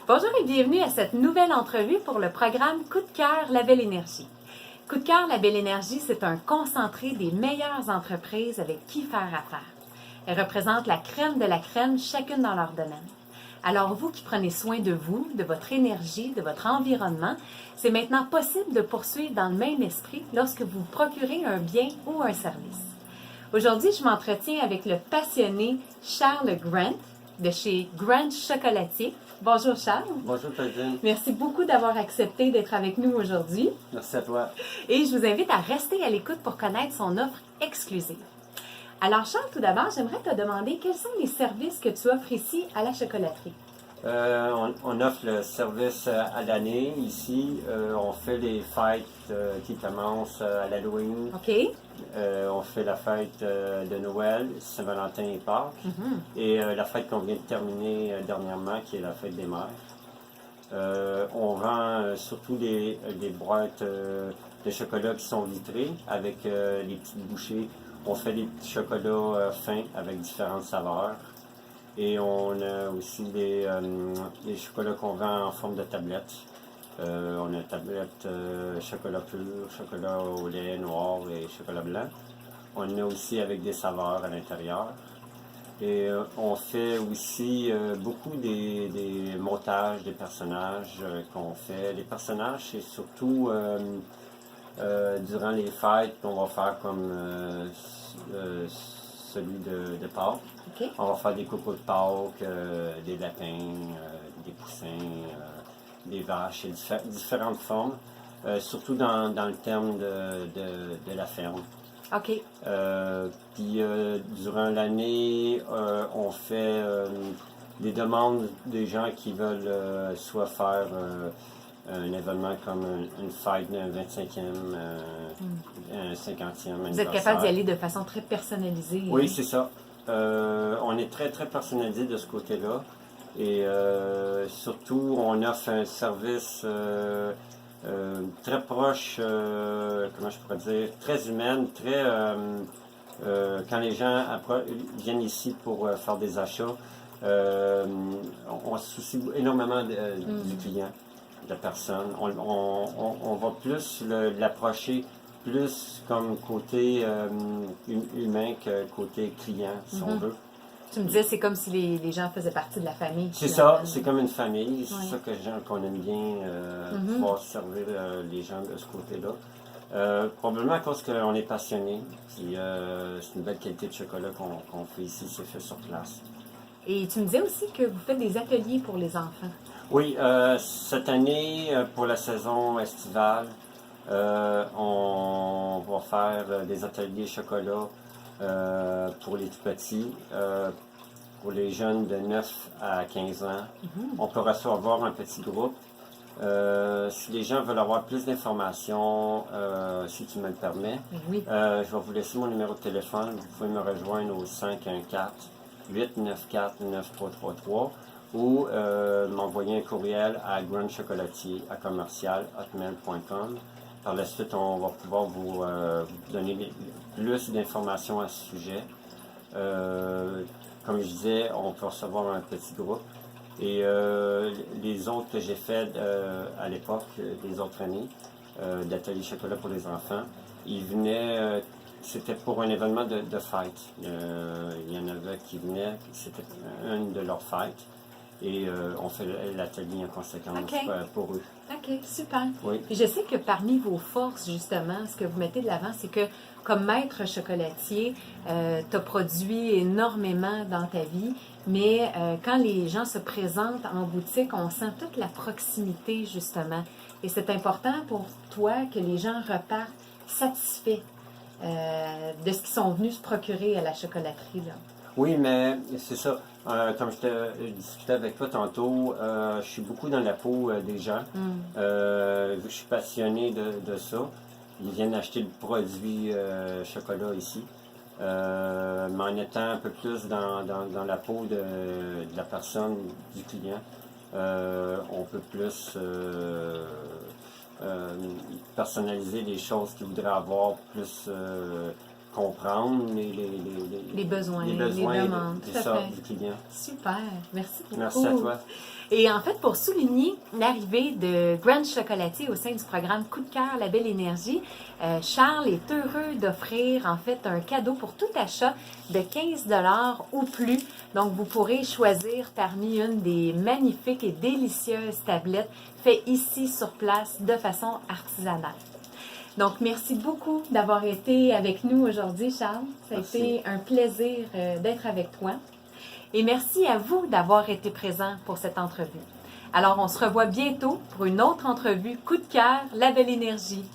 Bonjour et bienvenue à cette nouvelle entrevue pour le programme Coup de cœur La Belle Énergie. Coup de cœur La Belle Énergie, c'est un concentré des meilleures entreprises avec qui faire affaire. Elles représentent la crème de la crème, chacune dans leur domaine. Alors vous qui prenez soin de vous, de votre énergie, de votre environnement, c'est maintenant possible de poursuivre dans le même esprit lorsque vous procurez un bien ou un service. Aujourd'hui, je m'entretiens avec le passionné Charles Grant de chez Grant Chocolatier. Bonjour Charles. Bonjour Claudine. Merci beaucoup d'avoir accepté d'être avec nous aujourd'hui. Merci à toi. Et je vous invite à rester à l'écoute pour connaître son offre exclusive. Alors Charles, tout d'abord, j'aimerais te demander quels sont les services que tu offres ici à la chocolaterie. On offre le service à l'année ici. On fait les fêtes qui commencent à l'Halloween. OK. On fait la fête de Noël, Saint-Valentin et Pâques. Et la fête qu'on vient de terminer dernièrement, qui est la fête des mères. On vend surtout des boîtes de chocolat qui sont vitrées avec les petites bouchées. On fait des petits chocolats fins avec différentes saveurs. Et on a aussi des chocolats qu'on vend en forme de tablette. On a tablette chocolat pur, chocolat au lait noir et chocolat blanc. On a aussi avec des saveurs à l'intérieur. Et on fait aussi beaucoup des montages des personnages qu'on fait. Les personnages, c'est surtout durant les fêtes qu'on va faire comme celui de Pâques. OK. On va faire des cocos de Pâques, des lapins, des poussins, des vaches, et différentes formes, surtout dans le terme de la ferme. OK. Puis durant l'année, on fait des demandes des gens qui veulent soit faire un événement comme une fête d'un 25e, un 50e Vous êtes capable d'y aller de façon très personnalisée. Oui, c'est ça. On est très, très personnalisé de ce côté-là. Et surtout, on offre un service très proche, comment je pourrais dire, très humaine, très... quand les gens viennent ici pour faire des achats, on se soucie énormément du client, de la personne. On va plus l'approcher plus comme côté humain que côté client, si on veut. Tu me disais, c'est comme si les gens faisaient partie de la famille. C'est ça, c'est comme une famille. C'est Ouais. ça qu'on aime bien, pouvoir servir les gens de ce côté-là. Probablement à cause qu'on est passionné. Puis c'est une belle qualité de chocolat qu'on fait ici, c'est fait sur place. Et tu me disais aussi que vous faites des ateliers pour les enfants. Oui, cette année, pour la saison estivale, on va faire des ateliers chocolat pour les tout petits, pour les jeunes de 9 à 15 ans. On peut recevoir un petit groupe. Si les gens veulent avoir plus d'informations, si tu me le permets, Oui. je vais vous laisser mon numéro de téléphone. Vous pouvez me rejoindre au 514-894-9333 ou m'envoyer un courriel à grandchocolatier@hotmail.com. Par la suite, on va pouvoir vous donner plus d'informations à ce sujet. Comme je disais, on peut recevoir un petit groupe. Et les autres que j'ai fait à l'époque, des autres années, d'ateliers chocolat pour les enfants, ils venaient, c'était pour un événement de fête. Il y en avait qui venaient, c'était une de leurs fêtes. Et on fait l'atelier en conséquence pour eux. OK, super. Oui. Puis je sais que parmi vos forces, justement, ce que vous mettez de l'avant, c'est que comme maître chocolatier, tu as produit énormément dans ta vie, mais quand les gens se présentent en boutique, on sent toute la proximité, justement. Et c'est important pour toi que les gens repartent satisfaits de ce qu'ils sont venus se procurer à la chocolaterie, là. Oui, mais c'est ça. Comme je discutais avec toi tantôt, je suis beaucoup dans la peau des gens. Vu que je suis passionné de ça, ils viennent acheter le produit chocolat ici. Mais en étant un peu plus dans la peau de la personne, du client, on peut plus personnaliser les choses qu'ils voudraient avoir, plus comprendre les besoins, les les demandes. Tout à fait. du client. Super, merci beaucoup. Merci à toi. Et en fait, pour souligner l'arrivée de Grand Chocolatier au sein du programme Coup de cœur, la belle énergie, Charles est heureux d'offrir en fait un cadeau pour tout achat de 15 $ ou plus. Donc, vous pourrez choisir parmi une des magnifiques et délicieuses tablettes faites ici sur place de façon artisanale. Donc, merci beaucoup d'avoir été avec nous aujourd'hui, Charles. Ça a été un plaisir d'être avec toi. Et merci à vous d'avoir été présent pour cette entrevue. Alors, on se revoit bientôt pour une autre entrevue Coup de cœur, la belle énergie.